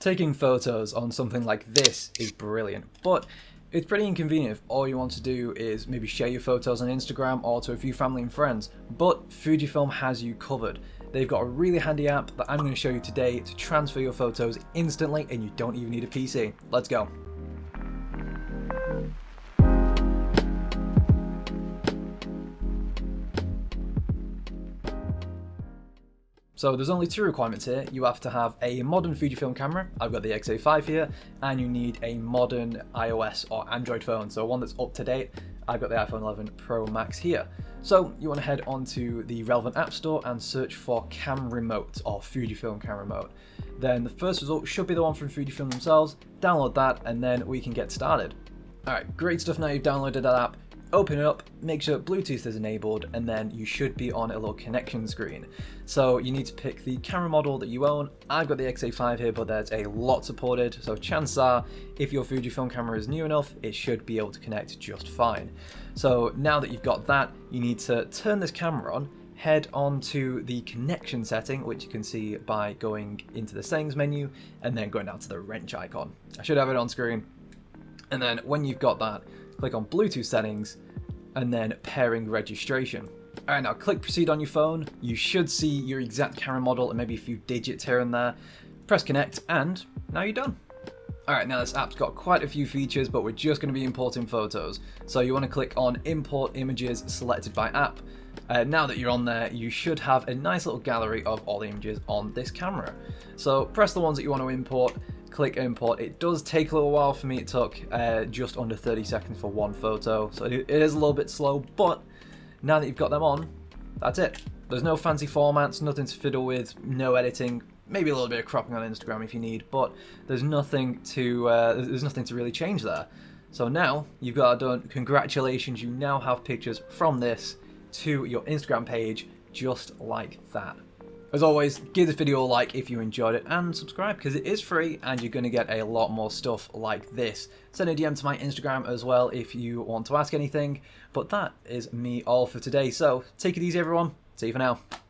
Taking photos on something like this is brilliant, but it's pretty inconvenient if all you want to do is maybe share your photos on Instagram or to a few family and friends, but Fujifilm has you covered. They've got a really handy app that I'm going to show you today to transfer your photos instantly, and you don't even need a PC. Let's go. So there's only two requirements here. You have to have a modern Fujifilm camera. I've got the X-A5 here, and you need a modern iOS or Android phone, so one that's up to date. I've got the iPhone 11 Pro Max here. So you want to head onto the relevant app store and search for Cam Remote or Fujifilm Cam Remote. Then the first result should be the one from Fujifilm themselves. Download that and then we can get started. Alright, great stuff now you've downloaded that app. Open it up, make sure Bluetooth is enabled, and then you should be on a little connection screen. So you need to pick the camera model that you own. I've got the X-A5 here, but there's a lot supported, so chances are, if your Fujifilm camera is new enough, it should be able to connect just fine. So now that you've got that, you need to turn this camera on, head on to the connection setting, which you can see by going into the settings menu, and then going down to the wrench icon. I should have it on screen. And then when you've got that, click on Bluetooth settings, and then pairing registration. Alright, now click proceed on your phone. You should see your exact camera model and maybe a few digits here and there. Press connect, and now you're done. Alright, now this app's got quite a few features, but we're just going to be importing photos. So you want to click on import images selected by app. Now that you're on there, you should have a nice little gallery of all the images on this camera. So press the ones that you want to import. Click import. It does take a little while for me. It took just under 30 seconds for one photo, so it is a little bit slow, but now that you've got them on, that's it. There's no fancy formats, nothing to fiddle with, no editing, maybe a little bit of cropping on Instagram if you need, but there's nothing to really change there. So now you've got it done. Congratulations, you now have pictures from this to your Instagram page just like that. As always, give this video a like if you enjoyed it, and subscribe because it is free and you're going to get a lot more stuff like this. Send a DM to my Instagram as well if you want to ask anything, but that is me all for today. So take it easy everyone, see you for now.